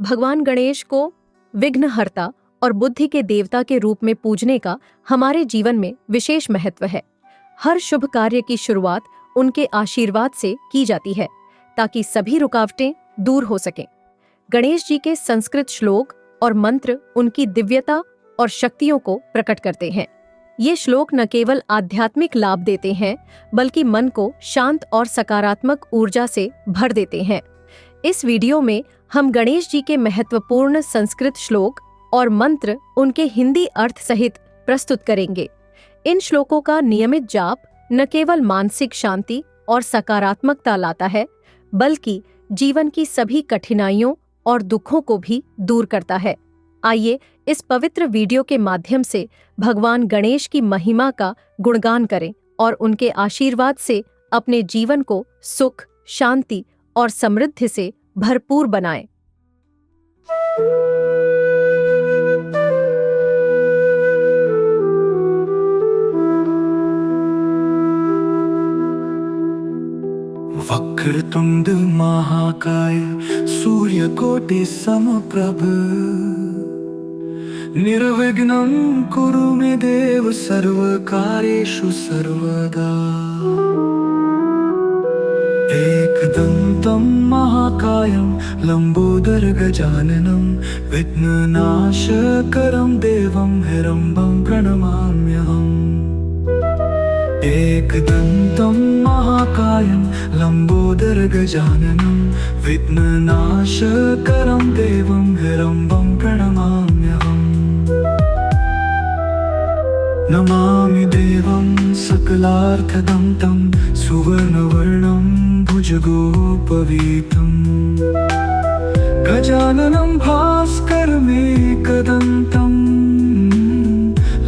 भगवान गणेश को विघ्नहर्ता और बुद्धि के देवता के रूप में पूजने का हमारे जीवन में विशेष महत्व है। हर शुभ कार्य की शुरुआत उनके आशीर्वाद से की जाती है ताकि सभी रुकावटें दूर हो सकें। गणेश जी के संस्कृत श्लोक और मंत्र उनकी दिव्यता और शक्तियों को प्रकट करते हैं। ये श्लोक न केवल आध्यात्मिक लाभ देते हैं बल्कि मन को शांत और सकारात्मक ऊर्जा से भर देते हैं। इस वीडियो में हम गणेश जी के महत्वपूर्ण संस्कृत श्लोक और मंत्र उनके हिंदी अर्थ सहित प्रस्तुत करेंगे। इन श्लोकों का नियमित जाप न केवल मानसिक शांति और सकारात्मकता लाता है बल्कि जीवन की सभी कठिनाइयों और दुखों को भी दूर करता है। आइए इस पवित्र वीडियो के माध्यम से भगवान गणेश की महिमा का गुणगान करें और उनके आशीर्वाद से अपने जीवन को सुख, शांति और समृद्धि से भरपूर बनाएं। वक्रतुंड महाकाय सूर्यकोटि समप्रभ निर्विघ्नं कुरु मे देव सर्वकार्येषु सर्वदा। एकदन्तं महाकायं लंबोदर गजाननं विघ्ननाशकरं देवं हिरम्बं प्रणमाम्यहम्। एकदन्तं महाकायं लंबोदर गजाननं विघ्ननाशकरं देवं हिरम्बं प्रणमाम्यहम्। नमामि देवं सकलार्थदन्तं सुवर्णवर्णं भुजगोपवीतं गजाननं भास्करमेकदन्तं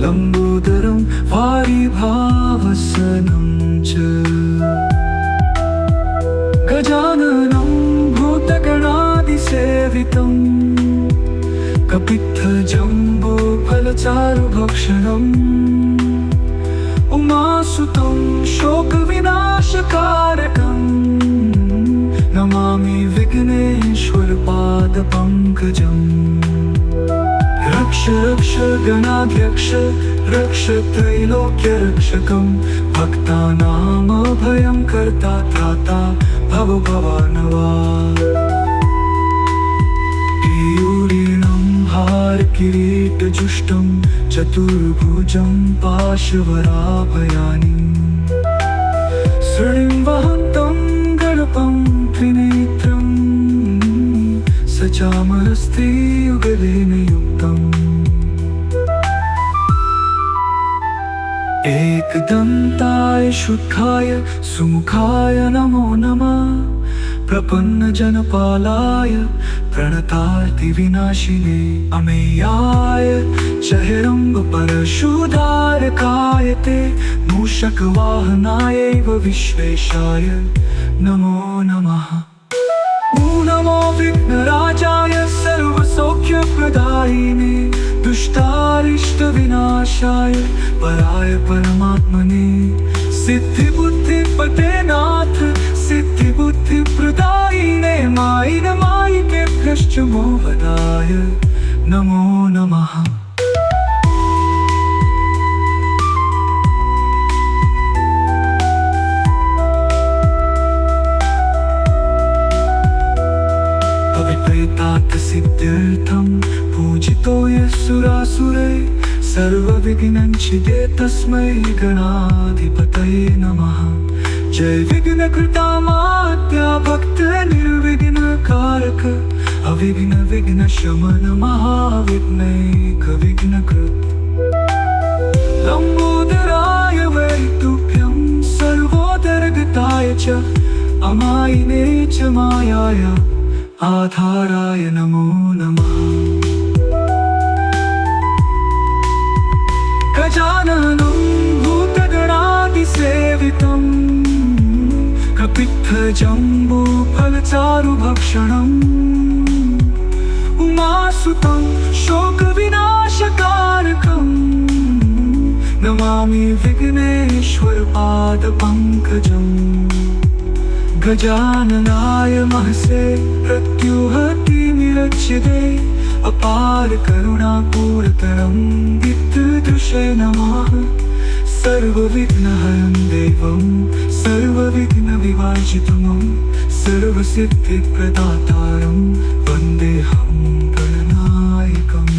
लंबोदरं वारिभावसनं च। गजाननं भूतगणादिसेवितं कपित्थजम्बूफलचारुभक्षणम् उमासुतं शोकविनाशकारकं नमामि विघ्नेश्वरपादपङ्कजम्। रक्ष रक्ष गणाध्यक्ष रक्ष त्रैलोक्यरक्षकं भक्तानामभयं कर्ता त्राता भव भवानवा। केयूरीणं हारकिरीटजुष्टं चतुर्भुजं पाशवराभयानि श्रीं वहन्तं गणपं त्रिनेत्रं सचामरस्त्रियुगलेन युक्तम्। एकदन्ताय शुद्धाय सुमुखाय नमो नमः। प्रपन्नजनपालाय प्रणतार्तिविनाशिने अमेयाय च हिरम्बपरशुधारकाय ते मूषकवाहनायैव विश्वेशाय नमो नमः। नमो विघ्नराजाय सर्वसौख्यप्रदायिने दुष्टारिष्टविनाशाय पराय परमात्मने सिद्धिबुद्धिपते नाथ सिद्धिबुद्धिप्रदायिने मायि नमायितेभ्यश्च मोहदाय नमो नमः। सिद्ध्यर्थं पूजितो यः सुरासुरैः सर्वविघ्नञ्छिदे तस्मै गणाधिपतये नमः। जय विघ्नकृतामात्या भक्त निर्विघ्नकारक अविघ्न विघ्नशमन महाविघ्नैक विघ्नकृत्। लंबोदराय वै तुभ्यं सर्वोदरगताय च अमायिने च मायाय आधाराय नमो नमः। गजाननं भूतगणादिसेवितं कपित्थजम्बूफलचारुभक्षणम् उमासुतं शोकविनाशकारकं नमामि विघ्नेश्वरपादपङ्कजम्। गजाननाय महसे प्रत्युहति रक्षिते अपार करुणापूर्णतरं विद्युदृशे नमः सर्वविघ्नहरं देवं सर्वविघ्नविवर्जितमं सर्वसिद्धिप्रदातारं वन्देऽहं गणनायकम्।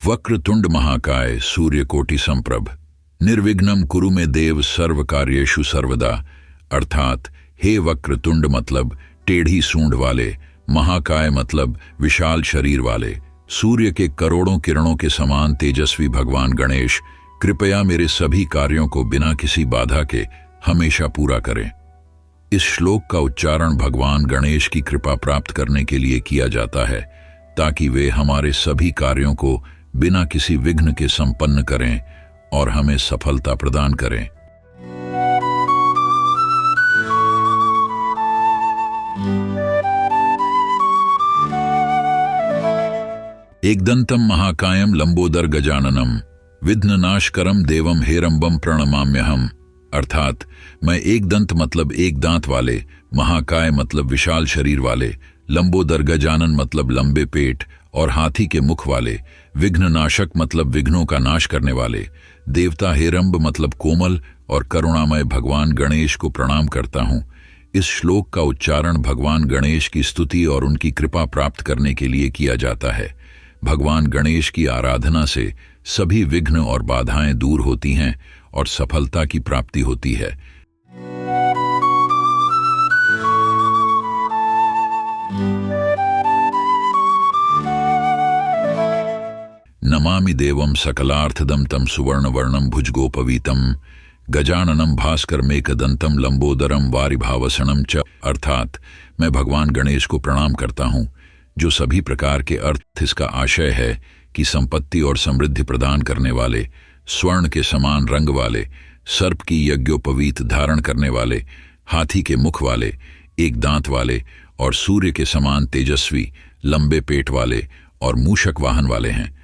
वक्रतुंड महाकाय सूर्यकोटि संप्रभ निर्विघ्नं कुरु मे देव सर्व कार्येषु सर्वदा। अर्थात हे वक्रतुंड मतलब टेढ़ी सूंड वाले, महाकाय मतलब विशाल शरीर वाले, सूर्य के करोड़ों किरणों के समान तेजस्वी भगवान गणेश कृपया मेरे सभी कार्यों को बिना किसी बाधा के हमेशा पूरा करें। इस श्लोक का उच्चारण भगवान गणेश की कृपा प्राप्त करने के लिए किया जाता है ताकि वे हमारे सभी कार्यों को बिना किसी विघ्न के संपन्न करें और हमें सफलता प्रदान करें। एकदंतम महाकायम लंबोदर गजाननम विघ्ननाशकरम देवम हेरंबम प्रणमाम्यहम। अर्थात मैं एक दंत मतलब एक दांत वाले, महाकाय मतलब विशाल शरीर वाले, लंबोदर गजानन मतलब लंबे पेट और हाथी के मुख वाले, विघ्ननाशक मतलब विघ्नों का नाश करने वाले, देवता हेरंब मतलब कोमल और करुणामय भगवान गणेश को प्रणाम करता हूँ। इस श्लोक का उच्चारण भगवान गणेश की स्तुति और उनकी कृपा प्राप्त करने के लिए किया जाता है। भगवान गणेश की आराधना से सभी विघ्न और बाधाएं दूर होती हैं और सफलता की प्राप्ति होती है। नमामि देवं सकलार्थदं तं सुवर्णवर्णं भुजगोपवीतं गजाननं भास्कर मेकदंतं लंबोदरम वारिभावसणं च। अर्थात मैं भगवान गणेश को प्रणाम करता हूँ जो सभी प्रकार के अर्थ इसका आशय है कि संपत्ति और समृद्धि प्रदान करने वाले, स्वर्ण के समान रंग वाले, सर्प की यज्ञोपवीत धारण करने वाले, हाथी के मुख वाले, एक दांत वाले और सूर्य के समान तेजस्वी, लंबे पेट वाले और मूषक वाहन वाले हैं।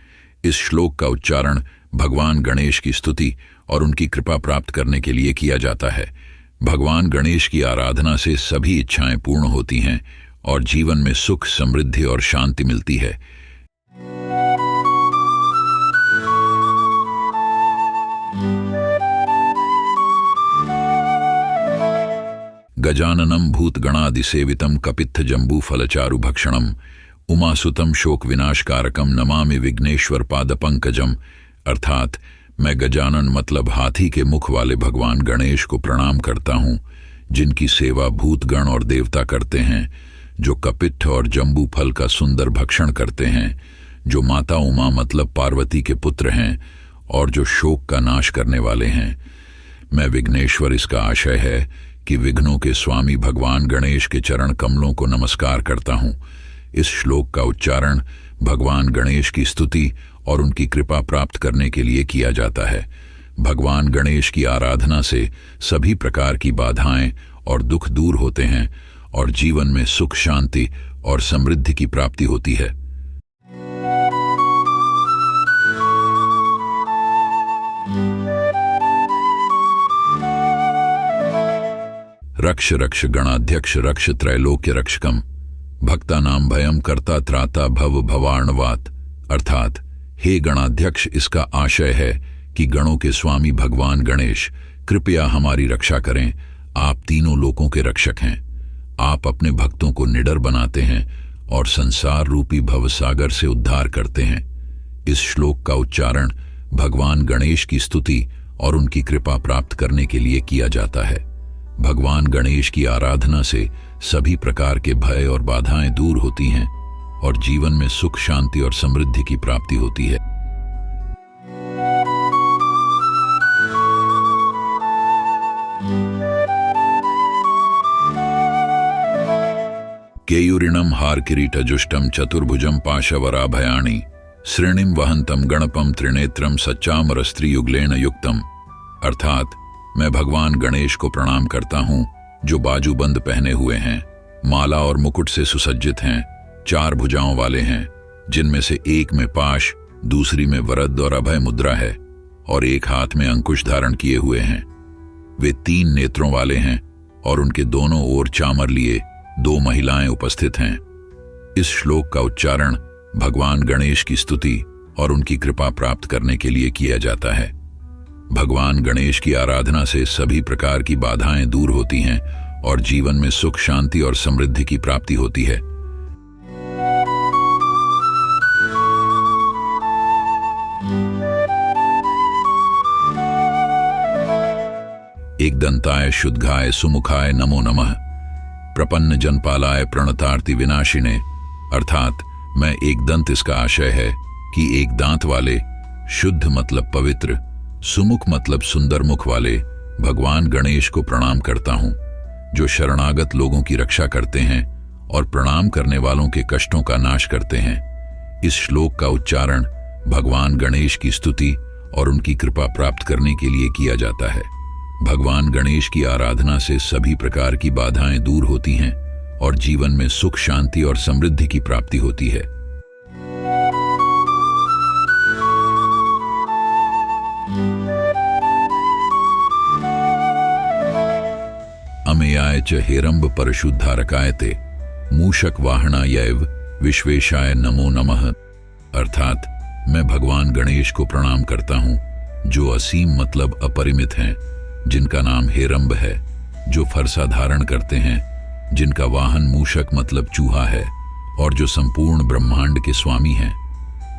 इस श्लोक का उच्चारण भगवान गणेश की स्तुति और उनकी कृपा प्राप्त करने के लिए किया जाता है। भगवान गणेश की आराधना से सभी इच्छाएं पूर्ण होती हैं और जीवन में सुख, समृद्धि और शांति मिलती है। गजाननं भूतगणादिसेवितं कपित्थ जंबू फलचारु भक्षणम उमासुतम शोक विनाशकारकम नमामि विघ्नेश्वर पाद पंकजम। अर्थात मैं गजानन मतलब हाथी के मुख वाले भगवान गणेश को प्रणाम करता हूँ जिनकी सेवा भूतगण और देवता करते हैं, जो कपित्थ और जंबू फल का सुंदर भक्षण करते हैं, जो माता उमा मतलब पार्वती के पुत्र हैं और जो शोक का नाश करने वाले हैं। मैं विघ्नेश्वर इसका आशय है कि विघ्नों के स्वामी भगवान गणेश के चरण कमलों को नमस्कार करता हूँ। इस श्लोक का उच्चारण भगवान गणेश की स्तुति और उनकी कृपा प्राप्त करने के लिए किया जाता है। भगवान गणेश की आराधना से सभी प्रकार की बाधाएं और दुख दूर होते हैं और जीवन में सुख, शांति और समृद्धि की प्राप्ति होती है। रक्ष रक्ष गणाध्यक्ष रक्ष त्रैलोक्य रक्षकम भक्तानाम भयम कर्ता त्राता भव भवार्णवात। अर्थात हे गणाध्यक्ष, इसका आशय है कि गणों के स्वामी भगवान गणेश कृपया हमारी रक्षा करें। आप तीनों लोकों के रक्षक हैं। आप अपने भक्तों को निडर बनाते हैं और संसार रूपी भवसागर से उद्धार करते हैं। इस श्लोक का उच्चारण भगवान गणेश की स्तुति और उनकी कृपा प्राप्त करने के लिए किया जाता है। भगवान गणेश की आराधना से सभी प्रकार के भय और बाधाएं दूर होती हैं और जीवन में सुख, शांति और समृद्धि की प्राप्ति होती है। केयूरिणम हार किरीटजुष्टम चतुर्भुजम पाशवराभयाणी श्रेणिम वहंतम गणपम त्रिनेत्रम सच्चामरस्त्रियुगलेन युक्तम। अर्थात मैं भगवान गणेश को प्रणाम करता हूँ जो बाजूबंद पहने हुए हैं, माला और मुकुट से सुसज्जित हैं, चार भुजाओं वाले हैं, जिनमें से एक में पाश, दूसरी में वरद और अभय मुद्रा है। और एक हाथ में अंकुश धारण किए हुए हैं। वे 3 नेत्रों वाले हैं और उनके दोनों ओर चामर लिए 2 महिलाएं उपस्थित हैं। इस श्लोक का उच्चारण भगवान गणेश की स्तुति और उनकी कृपा प्राप्त करने के लिए किया जाता है। भगवान गणेश की आराधना से सभी प्रकार की बाधाएं दूर होती हैं और जीवन में सुख, शांति और समृद्धि की प्राप्ति होती है। एक दंताय शुद्धाय सुमुखाय नमो नमः, प्रपन्न जनपालाय प्रणतार्ति विनाशिने। अर्थात मैं एक दंत, इसका आशय है कि एक दांत वाले, शुद्ध मतलब पवित्र, सुमुख मतलब सुंदर मुख वाले भगवान गणेश को प्रणाम करता हूं, जो शरणागत लोगों की रक्षा करते हैं और प्रणाम करने वालों के कष्टों का नाश करते हैं। इस श्लोक का उच्चारण भगवान गणेश की स्तुति और उनकी कृपा प्राप्त करने के लिए किया जाता है। भगवान गणेश की आराधना से सभी प्रकार की बाधाएं दूर होती हैं और जीवन में सुख, शांति और समृद्धि की प्राप्ति होती है। अमेयाय च हेरंब परशुद्धारकाय ते मूषक वाहनायैव विश्वेशाय नमो नमः। अर्थात मैं भगवान गणेश को प्रणाम करता हूं, जो असीम मतलब अपरिमित हैं, जिनका नाम हेरंब है, जो फरसा धारण करते हैं, जिनका वाहन मूषक मतलब चूहा है और जो संपूर्ण ब्रह्मांड के स्वामी हैं।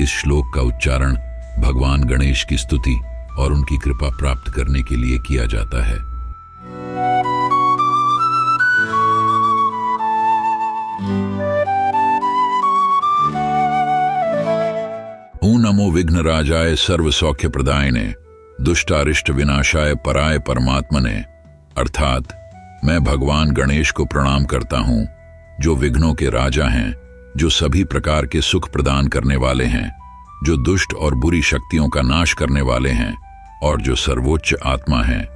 इस श्लोक का उच्चारण भगवान गणेश की स्तुति और उनकी कृपा प्राप्त करने के लिए किया जाता है। ॐ नमो विघ्नराजाय सर्व सौख्य प्रदायिने दुष्टारिष्ट विनाशाय पराय परमात्मने। अर्थात मैं भगवान गणेश को प्रणाम करता हूं, जो विघ्नों के राजा हैं, जो सभी प्रकार के सुख प्रदान करने वाले हैं, जो दुष्ट और बुरी शक्तियों का नाश करने वाले हैं और जो सर्वोच्च आत्मा हैं।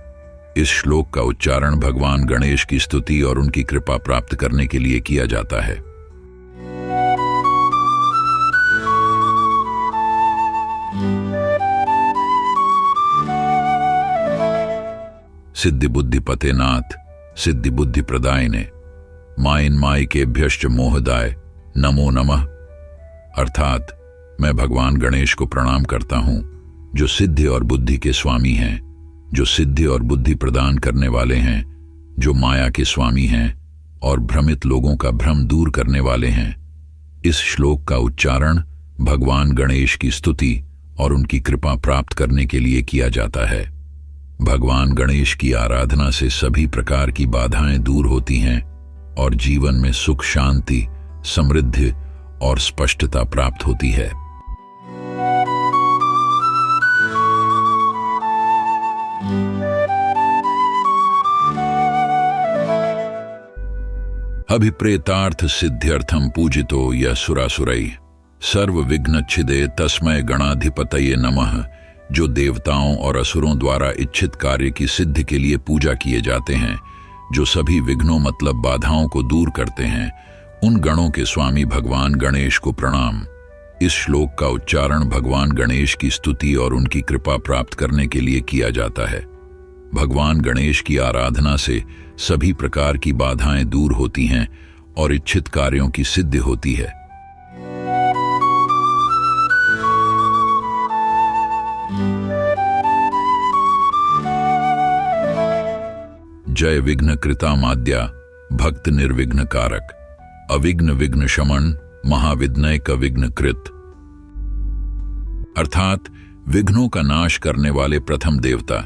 इस श्लोक का उच्चारण भगवान गणेश की स्तुति और उनकी कृपा प्राप्त करने के लिए किया जाता है। सिद्धि बुद्धि पते नाथ सिद्धि बुद्धि प्रदायिने माइन मायिकेभ्यश्च मोहदाय नमो नमः। अर्थात मैं भगवान गणेश को प्रणाम करता हूं, जो सिद्धि और बुद्धि के स्वामी हैं, जो सिद्धि और बुद्धि प्रदान करने वाले हैं, जो माया के स्वामी हैं और भ्रमित लोगों का भ्रम दूर करने वाले हैं। इस श्लोक का उच्चारण भगवान गणेश की स्तुति और उनकी कृपा प्राप्त करने के लिए किया जाता है। भगवान गणेश की आराधना से सभी प्रकार की बाधाएं दूर होती हैं और जीवन में सुख, शांति, समृद्धि और स्पष्टता प्राप्त होती है। अभिप्रेतार्थ सिद्ध्यर्थम पूजितो यः सुरासुरैः सर्व विघ्नच्छिदे तस्मै गणाधिपतये नमः। जो देवताओं और असुरों द्वारा इच्छित कार्य की सिद्धि के लिए पूजा किए जाते हैं, जो सभी विघ्नों मतलब बाधाओं को दूर करते हैं, उन गणों के स्वामी भगवान गणेश को प्रणाम। इस श्लोक का उच्चारण भगवान गणेश की स्तुति और उनकी कृपा प्राप्त करने के लिए किया जाता है। भगवान गणेश की आराधना से सभी प्रकार की बाधाएं दूर होती हैं और इच्छित कार्यों की सिद्धि होती है। जय विघ्न कृतामाद्या भक्त निर्विघ्न कारक अविघ्न विघ्न शमन महाविघ्नय का विघ्न कृत। अर्थात विघ्नों का नाश करने वाले प्रथम देवता,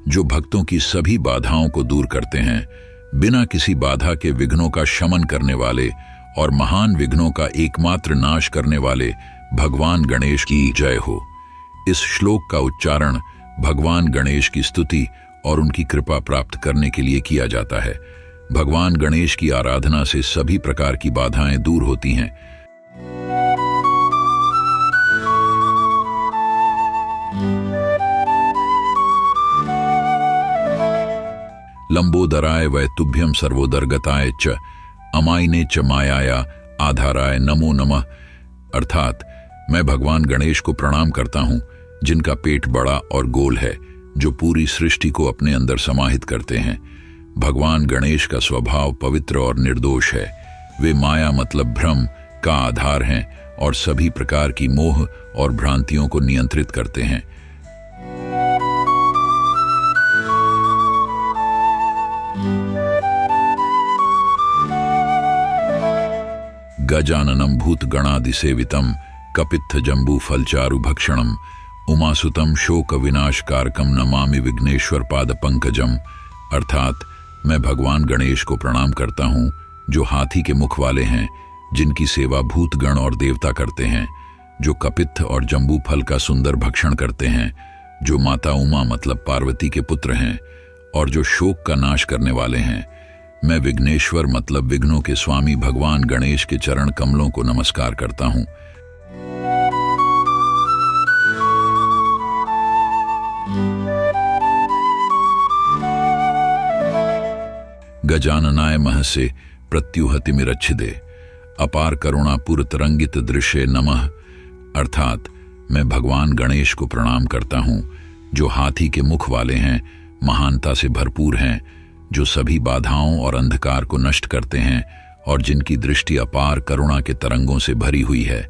जो भक्तों की सभी बाधाओं को दूर करते हैं, बिना किसी बाधा के विघ्नों का शमन करने वाले और महान विघ्नों का एकमात्र नाश करने वाले भगवान गणेश की जय हो। इस श्लोक का उच्चारण भगवान गणेश की स्तुति और उनकी कृपा प्राप्त करने के लिए किया जाता है। भगवान गणेश की आराधना से सभी प्रकार की बाधाएं दूर होती हैं। लंबोदराय वै तुभ्यम सर्वोदरगताय च अमायने च मायाया आधाराय नमो नमः। अर्थात मैं भगवान गणेश को प्रणाम करता हूं, जिनका पेट बड़ा और गोल है, जो पूरी सृष्टि को अपने अंदर समाहित करते हैं। भगवान गणेश का स्वभाव पवित्र और निर्दोष है। वे माया मतलब भ्रम का आधार हैं और सभी प्रकार की मोह और भ्रांतियों को नियंत्रित करते हैं। गजाननम भूत गणादिसेवितम कपित्थ जंबू फलचारु भक्षणम उमासुतम शोक विनाशकारकम नमामि विघ्नेश्वर पाद पंकजम। अर्थात मैं भगवान गणेश को प्रणाम करता हूँ, जो हाथी के मुख वाले हैं, जिनकी सेवा भूत गण और देवता करते हैं, जो कपित्थ और जंबू फल का सुंदर भक्षण करते हैं, जो माता उमा मतलब पार्वती के पुत्र हैं और जो शोक का नाश करने वाले हैं। मैं विघ्नेश्वर मतलब विघ्नों के स्वामी भगवान गणेश के चरण कमलों को नमस्कार करता हूँ। गजाननाय महसे प्रत्युहतिमिरच्छिदे अपार करुणा पुरतरंगित दृश्य नमः। अर्थात मैं भगवान गणेश को प्रणाम करता हूँ, जो हाथी के मुख वाले हैं, महानता से भरपूर हैं, जो सभी बाधाओं और अंधकार को नष्ट करते हैं और जिनकी दृष्टि अपार करुणा के तरंगों से भरी हुई है।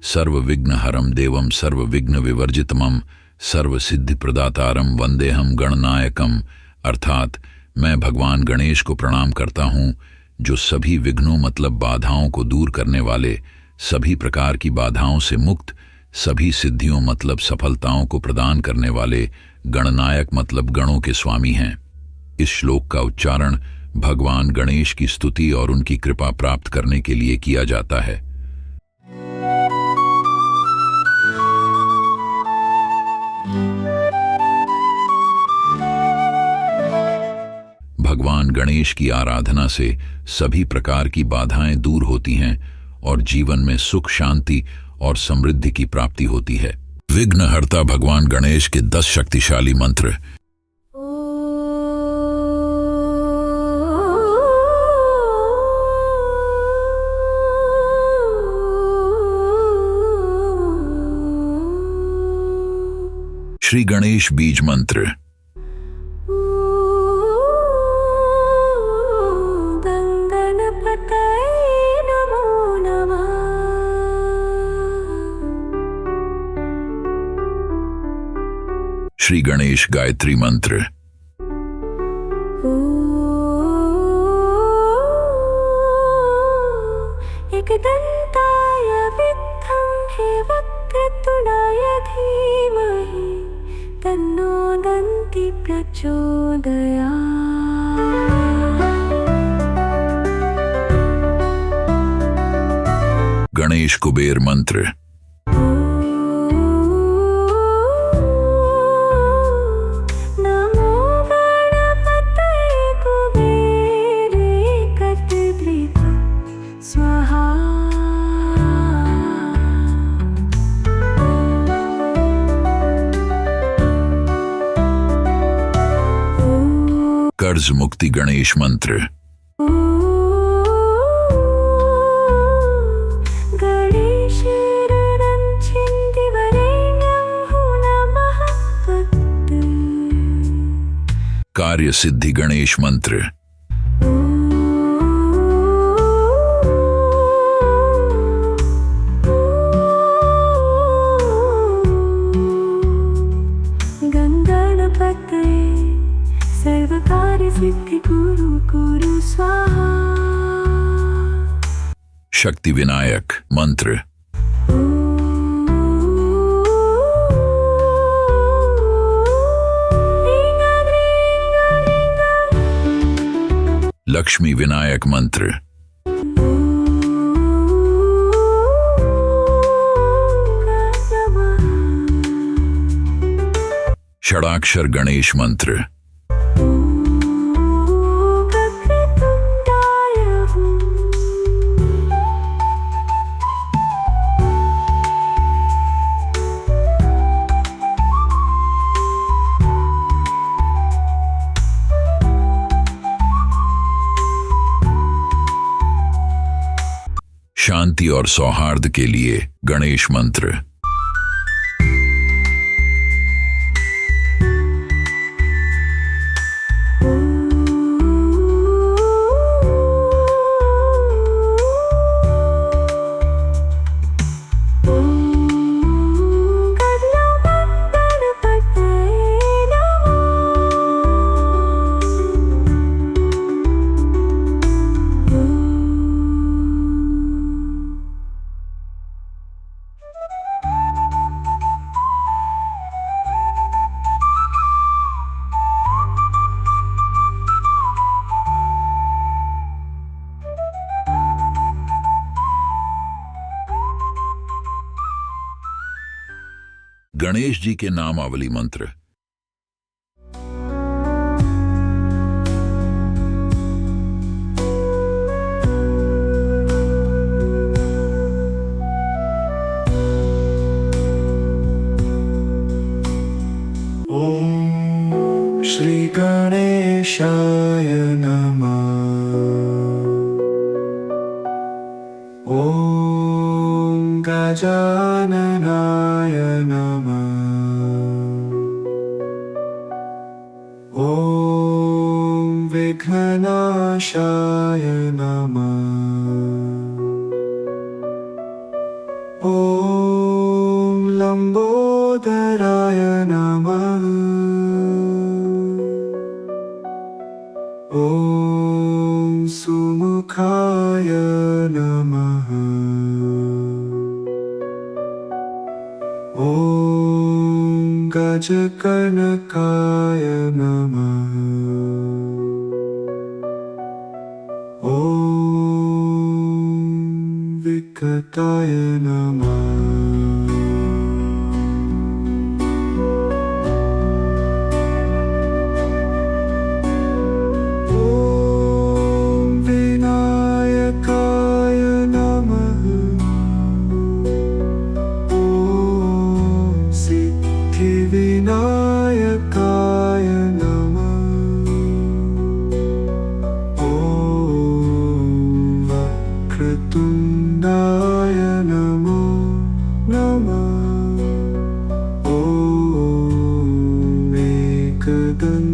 सर्व विघ्नहरम देवम सर्व विघ्न विवर्जितमम सर्व सिद्धि प्रदातारम वंदेहम गणनायकम। अर्थात मैं भगवान गणेश को प्रणाम करता हूँ, जो सभी विघ्नों मतलब बाधाओं को दूर करने वाले, सभी प्रकार की बाधाओं से मुक्त, सभी सिद्धियों मतलब सफलताओं को प्रदान करने वाले, गणनायक मतलब गणों के स्वामी हैं। इस श्लोक का उच्चारण भगवान गणेश की स्तुति और उनकी कृपा प्राप्त करने के लिए किया जाता है। भगवान गणेश की आराधना से सभी प्रकार की बाधाएं दूर होती हैं और जीवन में सुख, शांति और समृद्धि की प्राप्ति होती है। विघ्नहर्ता भगवान गणेश के 10 शक्तिशाली मंत्र। श्री गणेश बीज मंत्र। श्री गणेश गायत्री मंत्र। एकदन्ताय विद्महे वक्रतुण्डाय धीमहि तन्नो दन्ति प्रचोदयात्। गणेश कुबेर मंत्र। कर्ज मुक्ति गणेश मंत्र। कार्य सिद्धि गणेश मंत्र। शक्ति विनायक मंत्र। लक्ष्मी विनायक मंत्र। षडाक्षर गणेश मंत्र। शांति और सौहार्द के लिए गणेश मंत्र। गणेश जी के नामावली मंत्र। ॐ श्री गणेशाय नमः। ॐ गजाननाय नमः। ॐ विघ्ननाशाय नमः। ॐ लंबोदराय नमः। ॐ सुमुखाय नमः। ॐ गजकनकाय नमः। ॐ विकटाय नमः। विनायकाय नमः। ॐ वक्रतुण्डाय नमो नमः। ॐ एकदन्ताय